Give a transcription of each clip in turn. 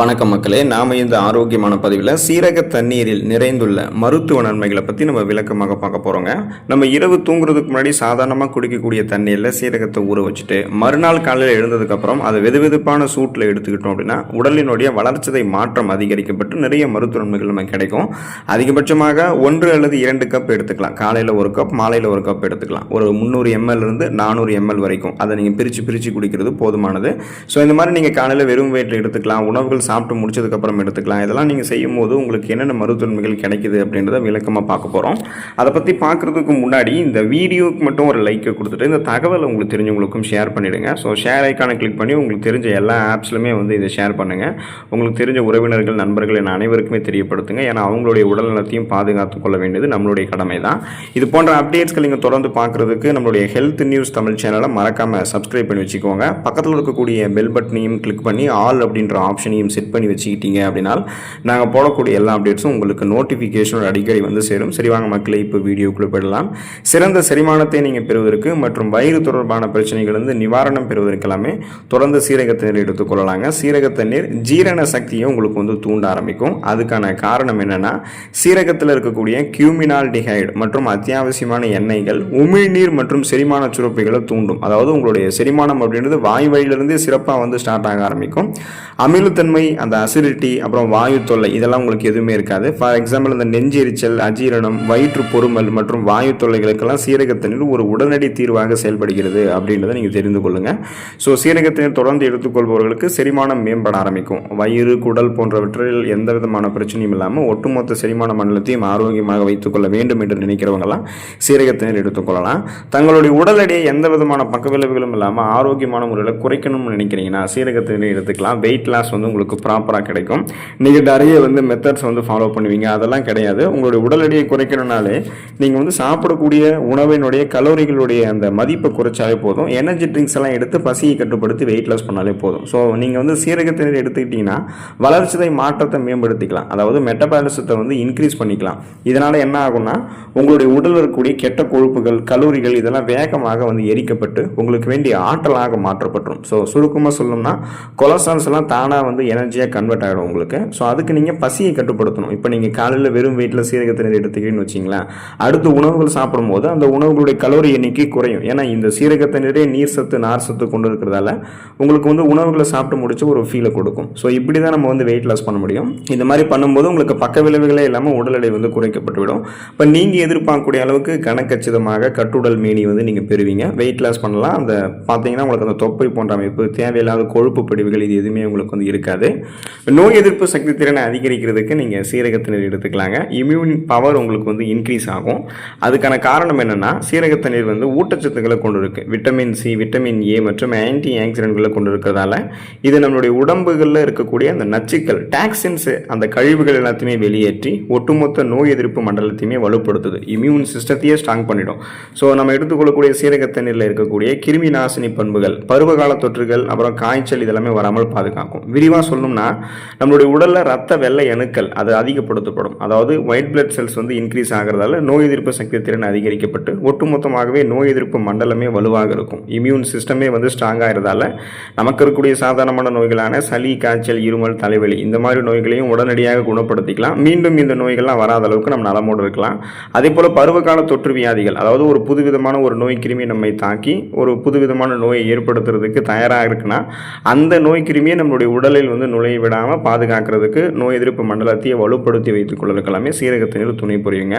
வணக்கம் மக்களே, நாம் இந்த ஆரோக்கியமான பதிவில் சீரக தண்ணீரில் நிறைந்துள்ள மருத்துவ நன்மைகளை பற்றி நம்ம விளக்கமாக பார்க்க போகிறோங்க. நம்ம இரவு தூங்குறதுக்கு முன்னாடி சாதாரணமாக குடிக்கக்கூடிய தண்ணீரில் சீரகத்தை ஊற வச்சுட்டு மறுநாள் காலையில் எழுந்ததுக்கப்புறம் அதை வெதுவெதுப்பான சூட்டில் எடுத்துக்கிட்டோம் அப்படின்னா உடலினுடைய வளர்ச்சிதை மாற்றம் அதிகரிக்கப்பட்டு நிறைய மருத்துவ நன்மைகள் நமக்கு கிடைக்கும். அதிகபட்சமாக 1 அல்லது 2 கப் எடுத்துக்கலாம். காலையில் 1 கப், மாலையில் 1 கப் எடுத்துக்கலாம். ஒரு 300 ml இருந்து 400 ml வரைக்கும் அதை நீங்கள் பிரித்து குடிக்கிறது போதுமானது. ஸோ இந்த மாதிரி நீங்கள் காலையில் வெறும் வயிற்றில் எடுத்துக்கலாம். உணவுகள் சாப்பிட்டு முடிச்சதுக்கப்புறம் எடுத்துக்கலாம். இதெல்லாம் நீங்கள் செய்யும் போது உங்களுக்கு என்னென்ன மருத்துவன்மைகள் கிடைக்குது அப்படின்றத விளக்கமாக பார்க்க போகிறோம். அதை பற்றி பார்க்குறதுக்கு முன்னாடி இந்த வீடியோக்கு மட்டும் ஒரு லைக்கை கொடுத்துட்டு இந்த தகவலை உங்களுக்கு தெரிஞ்சவங்களுக்கும் ஷேர் பண்ணிவிடுங்க. ஸோ ஷேர் ஐக்கானை கிளிக் பண்ணி உங்களுக்கு தெரிஞ்ச எல்லா ஆப்ஸ்லுமே இதை ஷேர் பண்ணுங்கள். உங்களுக்கு தெரிஞ்ச உறவினர்கள், நண்பர்கள் என அனைவருக்குமே தெரியப்படுத்துங்க. ஏன்னா அவங்களுடைய உடல் நலத்தையும் பாதுகாத்து கொள்ள வேண்டியது நம்மளுடைய கடமை தான். இது போன்ற அப்டேட்ஸ்கள் நீங்கள் தொடர்ந்து பார்க்குறதுக்கு நம்மளுடைய ஹெல்த் நியூஸ் தமிழ் சேனலை மறக்காமல் சப்ஸ்கிரைப் பண்ணி வச்சுக்கோங்க. பக்கத்தில் இருக்கக்கூடிய பெல் பட்டனையும் கிளிக் பண்ணி ஆல் அப்படின்ற ஆப்ஷனையும் செட் பண்ணி வச்சுக்கிட்டீங்க அப்படின்னா நாங்கள் போடக்கூடிய எல்லா அப்டேட்ஸும் உங்களுக்கு நோட்டிஃபிகேஷன் அடிக்கடி சேரும். சரி, வாங்க மக்களை இப்போ வீடியோக்குள்ளே போயிடலாம். சிறந்த செரிமானத்தை நீங்கள் பெறுவதற்கு மற்றும் வயிறு தொடர்பான பிரச்சனைகள் நிவாரணம் பெறுவதற்கெல்லாமே தொடர்ந்து சீரக தண்ணீர் எடுத்துக்கொள்ளலாங்க. சீரக தண்ணீர் ஜீரண சக்தியை உங்களுக்கு தூண்ட ஆரம்பிக்கும். அதுக்கான காரணம் என்னன்னா, சீரகத்தில் இருக்கக்கூடிய கியூமினால்டிஹைடு மற்றும் அத்தியாவசியமான எண்ணெய்கள் உமிழ்நீர் மற்றும் செரிமான சுரப்பிகளை தூண்டும். அதாவது உங்களுடைய செரிமானம் அப்படின்றது வாய் வழியிலிருந்தே சிறப்பாக ஸ்டார்ட் ஆக ஆரம்பிக்கும். அமிலத்தன்மை, அந்த அசிடிட்டி, அப்புறம் வாயு தொல்லை இதெல்லாம் உங்களுக்கு எதுவுமே இருக்காது. ஃபார் எக்ஸாம்பிள், இந்த நெஞ்சு எரிச்சல், அஜீரணம், வயிற்று பொறுமல் மற்றும் வாயு தொல்லைகளுக்கெல்லாம் சீரக தண்ணீர் ஒரு உடனடி தீர்வாக செயல்படுகிறது அப்படின்றத நீங்கள் தெரிந்து கொள்ளுங்கள். ஸோ சீரக தண்ணீர் தொடர்ந்து எடுத்துக்கொள்பவர்களுக்கு செரிமானம் மேம்பட ஆரம்பிக்கும். வயிறு, குடல் போன்றவற்றில் எந்த விதமான பிரச்சனையும் இல்லாமல் ஒட்டுமொத்த செரிமான மண்டலத்தையும் ஆரோக்கியமாக வைத்துக்கொள்ள வேண்டும் என்று நினைக்கிறவங்கலாம் சீரக தண்ணீர் எடுத்துக்கொள்ளலாம். தங்களுடைய உடல் எடையை எந்த விதமான பக்கவிளைவுகளும் இல்லாமல் ஆரோக்கியமான முறையில் குறைக்கணும்னு நினைக்கிறீங்கன்னா சீரக தண்ணீர் எடுத்துக்கலாம். வெயிட் லாஸ் உங்களுக்கு ப்ராப்பராக கிடைக்கும். நீங்கள் நிறைய மெத்தட்ஸ் ஃபாலோ பண்ணுவீங்க, அதெல்லாம் கிடையாது. உங்களுடைய உடல் எடையை குறைக்கணும்னாலே நீங்கள் சாப்பிடக்கூடிய உணவினுடைய கலோரிகளுடைய அந்த மதிப்பை குறைச்சாலே போதும். எனர்ஜி ட்ரிங்க்ஸ் எல்லாம் எடுத்து பசியை கட்டுப்படுத்தி வெயிட் லாஸ் பண்ணாலே போதும். ஸோ நீங்கள் சீரக தண்ணீர் எடுத்துக்கிட்டீங்கன்னா வளர்ச்சிதை மாற்றத்தை மேம்படுத்திக்கலாம். அதாவது மெட்டபாலிசத்தை இன்க்ரீஸ் பண்ணிக்கலாம். இதனால் என்ன ஆகும்னா, உங்களுடைய உடலில் இருக்கக்கூடிய கெட்ட கொழுப்புகள், கலோரிகள் இதெல்லாம் வேகமாக எரிக்கப்பட்டு உங்களுக்கு வேண்டிய ஆற்றலாக மாற்றப்பட்டுரும். ஸோ சுருக்கமாக சொல்லணும்னா, கொலஸ்ட்ரால்ஸ் எல்லாம் தானாக எனர்ஜியாக கன்வெர்ட் ஆகிடும் உங்களுக்கு. ஸோ அதுக்கு நீங்கள் பசியை கட்டுப்படுத்தணும். இப்போ நீங்கள் காலையில் வெறும் வெயிட்டில் சீரக தண்ணீர் எடுத்துக்கிட்டீங்கன்னு வச்சிங்களேன், அடுத்து உணவுகள் சாப்பிடும்போது அந்த உணவுகளுடைய கலோரி எண்ணிக்கை குறையும். ஏன்னா இந்த சீரக தண்ணீரே நீர் சத்து, நார் சத்து கொண்டு இருக்கிறதால உங்களுக்கு உணவுகளை சாப்பிட்டு முடிச்சு ஒரு ஃபீலை கொடுக்கும். ஸோ இப்படி தான் நம்ம வெயிட் லாஸ் பண்ண முடியும். இந்த மாதிரி பண்ணும்போது உங்களுக்கு பக்க விளைவுகளே இல்லாமல் உடல் எடை குறைக்கப்பட்டுவிடும். இப்போ நீங்கள் எதிர்பார்க்கக்கூடிய அளவுக்கு கணக்கச்சிதமாக கட்டுடல் மேனி நீங்கள் பெறுவீங்க. வெயிட் லாஸ் பண்ணலாம். அந்த பார்த்தீங்கன்னா உங்களுக்கு அந்த தொப்பை போன்ற அமைப்பு, தேவையில்லாத கொழுப்பு படிவுகள் இது எதுவுமே உங்களுக்கு இருக்காது. நோய் எதிர்ப்பு சக்தி திறனை அதிகரிக்கிறதுக்கு நீங்கள் சீரக தண்ணீர் எடுத்துக்கலாங்க. இம்யூன் பவர் உங்களுக்கு இன்க்ரீஸ் ஆகும். அதுக்கான காரணம் என்னன்னா, சீரக தண்ணீர் ஊட்டச்சத்துக்களை கொண்டு இருக்கு. விட்டமின் சி, விட்டமின் ஏ மற்றும் ஆன்டி ஆக்சிடென்ட்களை கொண்டு இருக்கிறதால இது நம்மளுடைய உடம்புகளில் இருக்கக்கூடிய அந்த நச்சுக்கள், டாக்ஸின்ஸ், அந்த கழிவுகள் எல்லாத்தையுமே வெளியேற்றி ஒட்டுமொத்த நோய் எதிர்ப்பு மண்டலத்தையுமே வலுப்படுத்துது. இம்யூன் சிஸ்டத்தையே ஸ்ட்ராங் பண்ணிடும். ஸோ நம்ம எடுத்துக்கொள்ளக்கூடிய சீரக தண்ணீரில் இருக்கக்கூடிய கிருமி நாசினி பண்புகள் பருவகால தொற்றுகள், அப்புறம் காய்ச்சல் இதெல்லாமே வராமல் பாதுகாக்கும். விரிவாக சொல்லணும்னா, நம்மளுடைய உடலில் ரத்த வெள்ளை அணுக்கள் அது அதிகப்படுத்தப்படும். அதாவது ஒயிட் பிளட் செல்ஸ் இன்க்ரீஸ் ஆகிறதால நோய் எதிர்ப்பு சக்தி திறன் அதிகரிக்கப்பட்டு ஒட்டுமொத்தமாகவே நோய் எதிர்ப்பு மண்டலமே வலுவாக இருக்கும். இம்யூன் சிஸ்டமே ஸ்ட்ராங் ஆகிறதால நமக்கு இருக்கக்கூடிய சாதாரணமான நோய்களான சளி, காய்ச்சல், இருமல், தலைவலி இந்த மாதிரி நோய்களையும் உடனடியாக குணப்படுத்திக்கலாம். மீண்டும் இந்த நோய்கள்லாம் வராத அளவுக்கு நம்ம நலமோடு இருக்கலாம். அதே போல பருவகால தொற்று வியாதிகள், அதாவது ஒரு புதுவிதமான ஒரு நோய் கிருமி நம்மை தாக்கி ஒரு புதுவிதமான நோயை ஏற்படுத்துறதுக்கு தயாராக இருக்குன்னா அந்த நோய் கிருமியை நம்மளுடைய உடலில் நுழைய விடாமல் பாதுகாக்கிறதுக்கு நோய் எதிர்ப்பு மண்டலத்தையே வலுப்படுத்தி வைத்துக் கொள்வதற்கெல்லாமே சீரக தண்ணீர் துணை புரியுங்க.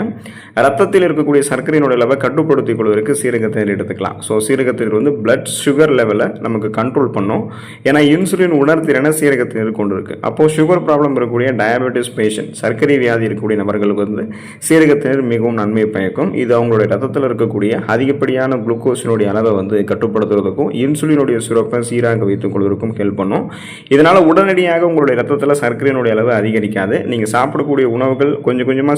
ரத்தத்தில் இருக்கக்கூடிய சர்க்கரையினுடைய அளவை கட்டுப்படுத்திக் கொள்வதற்கு சீரக தண்ணீர் எடுத்துக்கலாம். ஸோ சீரக தண்ணீர் பிளட் சுகர் லெவலை நமக்கு கண்ட்ரோல் பண்ணும். ஏன்னா இன்சுலின் உணர்திறனை சீரக தண்ணீர் கொண்டு இருக்கு. அப்போ சுகர் ப்ராப்ளம் இருக்கக்கூடிய டயபெட்டிஸ் பேஷண்ட், சர்க்கரை வியாதி இருக்கக்கூடிய நபர்களுக்கு சீரக தண்ணீர் மிகவும் நன்மை பயக்கும். இது அவங்களுடைய ரத்தத்தில் இருக்கக்கூடிய அதிகப்படியான குளுக்கோஸினுடைய அளவை கட்டுப்படுத்துவதற்கும் இன்சுலினுடைய சுரப்பை சீராக வைத்துக் கொள்வதற்கும் ஹெல்ப் பண்ணும். இதனால் உடனடியாக உங்களுடைய ரத்தத்தில் சர்க்கரையினுடைய அளவு அதிகரிக்காது. நீங்கள் சாப்பிடக்கூடிய உணவுகள் கொஞ்சம் கொஞ்சமாக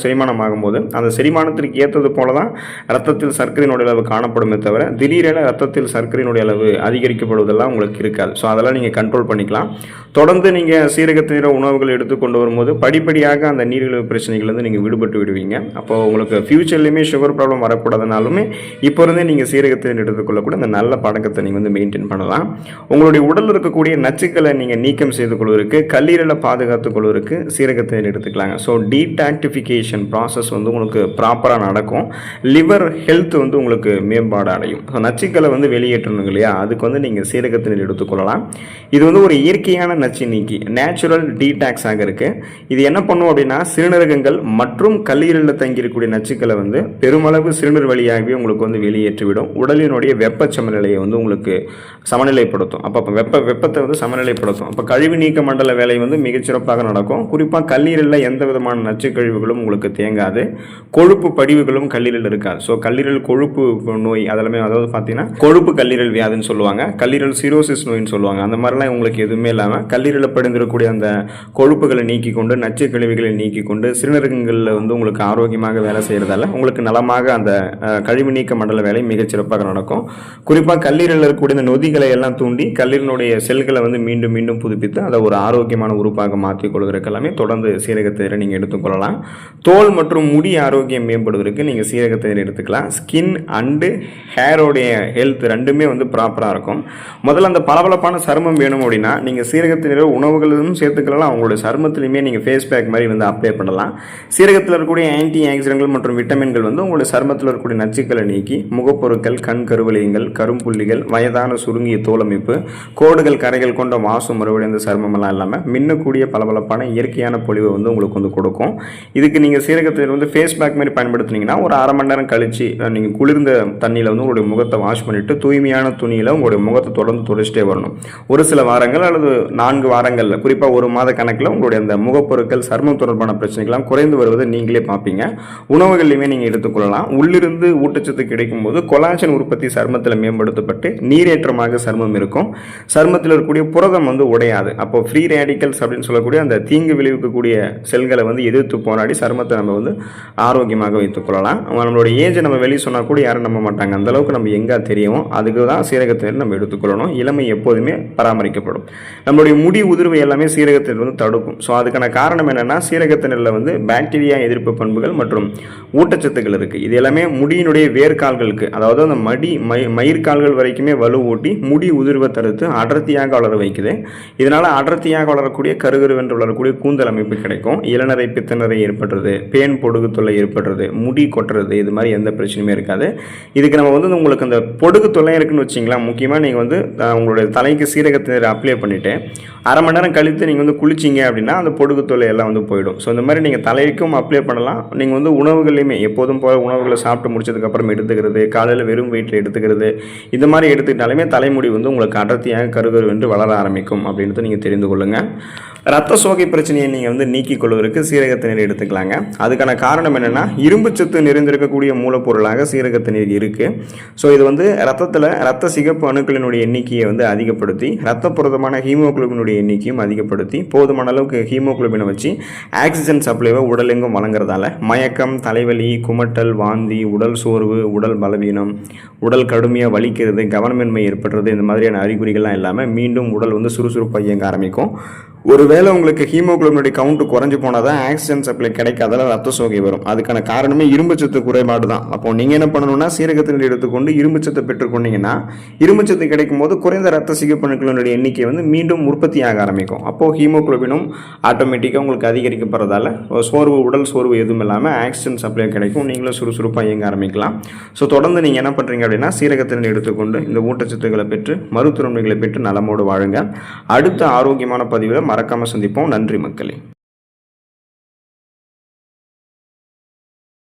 செரிமானம் ஆகும்போது அந்த செரிமானத்திற்கு ஏற்றது போல தான் ரத்தத்தில் சர்க்கரையினுடைய அளவு காணப்படுமே தவிர திடீரென ரத்தத்தில் சர்க்கரையினுடைய அளவு அதிகரிக்கப்படுவதெல்லாம் உங்களுக்கு இருக்காது. ஸோ அதெல்லாம் நீங்கள் கண்ட்ரோல் பண்ணிக்கலாம். தொடர்ந்து நீங்கள் சீரகத்தின உணவுகள் எடுத்துக்கொண்டு வரும்போது படிப்படியாக அந்த நீரிழிவு பிரச்சனைகள் நீங்கள் விடுபட்டு விடுவீங்க. அப்போ உங்களுக்கு ஃபியூச்சர்லையுமே சுகர் ப்ராப்ளம் வரக்கூடாதுனாலுமே இப்போ இருந்தே நீங்கள் சீரகத்தினர் எடுத்துக்கொள்ளக்கூட அந்த நல்ல பழக்கத்தை நீங்கள் மெயின்டைன் பண்ணலாம். உங்களுடைய உடலில் இருக்கக்கூடிய நச்சுக்களை நீங்கள் நீக்க நீக்கம் செய்து கொள்வதற்கு, கல்லீரலை பாதுகாத்துக் கொள்வதற்கு சீரகத்தை எடுத்துக்கலாங்க. ஸோ டீடாக்டிஃபிகேஷன் ப்ராசஸ் வந்து உங்களுக்கு ப்ராப்பராக நடக்கும். லிவர் ஹெல்த் வந்து உங்களுக்கு மேம்பாடு அடையும். ஸோ நச்சுக்களை வந்து வெளியேற்றணும் இல்லையா, அதுக்கு வந்து நீங்கள் சீரகத்தை எடுத்துக்கொள்ளலாம். இது வந்து ஒரு இயற்கையான நச்சு நீக்கி, நேச்சுரல் டீடாக்ஸாக இருக்குது. இது என்ன பண்ணும் அப்படின்னா, சிறுநீரகங்கள் மற்றும் கல்லீரலில் தங்கியிருக்கக்கூடிய நச்சுக்களை வந்து பெருமளவு சிறுநீர் வழியாகவே உங்களுக்கு வந்து வெளியேற்றிவிடும். உடலினுடைய வெப்ப சமநிலையை வந்து உங்களுக்கு சமநிலைப்படுத்தும். அப்போ வெப்பத்தை வந்து சமநிலைப்படுத்தும். அப்போ கழிவு நீக்க மண்டல வேலை வந்து மிகச்சிறப்பாக நடக்கும். குறிப்பாக கல்லீரலில் எந்த விதமான நச்சு கழிவுகளும் உங்களுக்கு தேங்காது. கொழுப்பு படிவுகளும் கல்லீரல் இருக்காது. ஸோ கல்லீரல் கொழுப்பு நோய் அதெல்லாமே, அதாவது பார்த்தீங்கன்னா கொழுப்பு கல்லீரல் வியாதின்னு சொல்லுவாங்க, கல்லீரல் சிரோசிஸ் நோயின்னு சொல்லுவாங்க. அந்த மாதிரிலாம் உங்களுக்கு எதுவுமே இல்லாமல் கல்லீரலில் படிந்திருக்கக்கூடிய அந்த கொழுப்புகளை நீக்கி கொண்டு, நச்சு கழிவுகளை நீக்கி கொண்டு, சிறுநீரகங்களில் வந்து உங்களுக்கு ஆரோக்கியமாக வேலை செய்கிறதால உங்களுக்கு நலமாக அந்த கழிவு நீக்க மண்டல வேலை மிகச்சிறப்பாக நடக்கும். குறிப்பாக கல்லீரலில் இருக்கக்கூடிய இந்த நொதிகளை எல்லாம் தூண்டி கல்லீரலுடைய செல்களை வந்து மீண்டும் மீண்டும் புதுப்பித்து அதை ஒரு ஆரோக்கியமான உறுப்பாக மாற்றிக் கொள்வதற்கு எல்லாமே தொடர்ந்து சீரகத்தை நீங்கள் எடுத்துக்கொள்ளலாம். தோல் மற்றும் முடி ஆரோக்கியம் மேம்படுவதற்கு நீங்கள் சீரகத்தை எடுத்துக்கலாம். ஸ்கின் அண்டு ஹேரோடைய ஹெல்த் ரெண்டுமே வந்து ப்ராப்பராக இருக்கும். முதல்ல அந்த பளபளப்பான சருமம் வேணும் அப்படின்னா நீங்கள் சீரகத்தின உணவுகளும் சேர்த்துக்கலாம். அவங்களுடைய சருமத்திலையுமே நீங்கள் ஃபேஸ் பேக் மாதிரி வந்து அப்ளை பண்ணலாம். சீரகத்தில் இருக்கக்கூடிய ஆன்டி ஆக்சிடென்ட்கள் மற்றும் விட்டமின்கள் வந்து உங்களுடைய சருமத்தில் இருக்கக்கூடிய நச்சுக்களை நீக்கி முகப்பொருட்கள், கண் கருவளையங்கள், கரும்புள்ளிகள், வயதான சுருங்கிய தோலமைப்பு, கோடுகள், கரைகள் கொண்ட மாசு மறுவடைந்த சருமமெல்லாம் இல்லாமல் மின்னக்கூடிய பளபளப்பான இயற்கையான பொலிவை வந்து உங்களுக்கு வந்து கொடுக்கும். இதுக்கு நீங்கள் சீரகத்தில் வந்து ஃபேஸ் பேக் மாதிரி பயன்படுத்தினீங்கன்னா ஒரு அரை மணி நேரம் கழிச்சு நீங்கள் குளிர்ந்த தண்ணியில் வந்து உங்களுடைய முகத்தை வாஷ் பண்ணிவிட்டு தூய்மையான துணியில் உங்களுடைய முகத்தை தொடர்ந்து துடைச்சிட்டே வரணும். ஒரு சில வாரங்கள் அல்லது 4 வாரங்களில், குறிப்பாக ஒரு மாத கணக்கில் உங்களுடைய அந்த முகப்பொருட்கள், சருமம் தொடர்பான பிரச்சனைகள்லாம் குறைந்து வருவதை நீங்களே பார்ப்பீங்க. உணவுகள்லையுமே நீங்கள் எடுத்துக்கொள்ளலாம். உள்ளிருந்து ஊட்டச்சத்து கிடைக்கும் போது கொலாஜன் உற்பத்தி சருமத்தில் மேம்படுத்தப்பட்டு நீரேற்றமாக சருமம் இருக்கும். சருமத்தில் இருக்கக்கூடிய புரதம் வந்து உடையாது. அப்போ ஃப்ரீ ரேடிக்கல்ஸ் அப்படின்னு சொல்லக்கூடிய அந்த தீங்கு விளைவிக்கக்கூடிய செல்களை வந்து எதிர்த்து போராடி சருமத்தை நம்ம வந்து ஆரோக்கியமாக வைத்துக் கொள்ளலாம். நம்மளோட ஏஜை நம்ம வெளியே சொன்னால் கூட யாரும் நம்ப மாட்டாங்க. அந்த அளவுக்கு நம்ம எங்கே தெரியும். அதுக்கு தான் சீரகத்தை நம்ம எடுத்துக்கொள்ளணும். இளமை எப்போதுமே பராமரிக்கப்படும். நம்மளுடைய முடி உதிர்வை எல்லாமே சீரகத்தில் வந்து தடுக்கும். ஸோ அதுக்கான காரணம் என்னன்னா, சீரகத்தினில் வந்து பாக்டீரியா எதிர்ப்பு பண்புகள் மற்றும் ஊட்டச்சத்துக்கள் இருக்குது. இது எல்லாமே முடியினுடைய வேர்க்கால்களுக்கு, அதாவது அந்த மயிர்கால்கள் வரைக்குமே வலுவூட்டி முடி உதிர்வை தடுத்து அடர்த்தியாக வளர வைக்குது. இதனால் அடர்த்தியாக வளரக்கூடிய கருகருவென்று வளரக்கூடிய கூந்தல் அமைப்பு கிடைக்கும். இளநரை, பித்தநரை ஏற்படுறது, பேன் பொடுகு தொல்லை ஏற்படுறது, முடி கொட்டுறது, இது மாதிரி எந்த பிரச்சனையுமே இருக்காது. இதுக்கு நம்ம வந்து உங்களுக்கு அந்த பொடுகு தொல்லை இருக்குன்னு வச்சிங்களா, முக்கியமாக நீங்கள் வந்து உங்களுடைய தலைக்கு சீரகத்தை அப்ளை பண்ணிவிட்டு அரை மணி நேரம் கழித்து நீங்கள் வந்து குளிச்சிங்க அப்படின்னா அந்த பொடுகு தொல்லை எல்லாம் வந்து போயிடும். ஸோ இந்த மாதிரி நீங்கள் தலைக்கும் அப்ளை பண்ணலாம். நீங்கள் வந்து உணவுகளையுமே எப்போதும் போல உணவுகளை சாப்பிட்டு முடிச்சதுக்கப்புறம் எடுத்துக்கிறது, காலையில் வெறும் வயிற்றில் எடுத்துக்கிறது, இந்த மாதிரி எடுத்துக்கிட்டாலுமே தலைமுடி வந்து உங்களுக்கு அடர்த்தியாக கருகருவென்று வளர ஆரம்பிக்கும் அப்படின்றத நீங்கள் தெரிந்து கொள்ளுங்கள். ரத்த சோகை பிரச்சனையை நீங்கள் வந்து நீக்கிக் கொள்வதற்கு சீரகத்தை நீர் எடுத்துக்கலாங்க. அதுக்கான காரணம் என்னென்னா, இரும்பு சத்து நிறைந்திருக்கக்கூடிய மூலப்பொருளாக சீரகத்தை நீர் இருக்குது. ஸோ இது வந்து ரத்தத்தில் ரத்த சிகப்பு அணுக்களினுடைய எண்ணிக்கையை வந்து அதிகப்படுத்தி, ரத்த புரதமான ஹீமோகுளோபினுடைய எண்ணிக்கையும் அதிகப்படுத்தி, போதுமான அளவுக்கு ஹீமோகுளோபினை வச்சு ஆக்சிஜன் சப்ளைவை உடலெங்கும் வழங்குறதால மயக்கம், தலைவலி, குமட்டல், வாந்தி, உடல் சோர்வு, உடல் பலவீனம், உடல் கடுமையாக வலிக்கிறது, கவனமின்மை ஏற்படுறது, இந்த மாதிரியான அறிகுறிகள்லாம் இல்லாமல் மீண்டும் உடல் வந்து சுறுசுறுப்பாக இயங்க ஆரம்பிக்கும். ஒருவேளை உங்களுக்கு ஹீமோகுளோபினுடைய கவுண்ட் குறைஞ்சு போனால் தான் ஆக்சிஜன் சப்ளை கிடைக்காதால ரத்த சோகை வரும். அதுக்கான காரணமே இரும்புச்சத்து குறைபாடு தான். அப்போ நீங்கள் என்ன பண்ணணும்னா, சீரகத்தினை எடுத்துக்கொண்டு இரும்புச்சத்தை பெற்றுக்கொண்டீங்கன்னா இரும்புச்சத்து கிடைக்கும் போது குறைந்த ரத்த சிகப்பணுக்களினுடைய எண்ணிக்கை வந்து மீண்டும் உற்பத்தியாக ஆரம்பிக்கும். அப்போது ஹீமோகுளோபினும் ஆட்டோமேட்டிக்காக உங்களுக்கு அதிகரிக்கப்படுறதால உடல் சோர்வு எதுவும் இல்லாமல் ஆக்சிஜன் சப்ளை கிடைக்கும். நீங்களும் சுறுசுறுப்பாக இயங்க ஆரம்பிக்கலாம். ஸோ தொடர்ந்து நீங்கள் என்ன பண்ணுறீங்க அப்படின்னா, சீரகத்தினை எடுத்துக்கொண்டு இந்த ஊட்டச்சத்துக்களை பெற்று மருத்துவ நன்மைகளை பெற்று நலமோடு வாழுங்க. அடுத்த ஆரோக்கியமான பதிவில் மறக்காமல் சந்திப்போம். நன்றி மக்களே.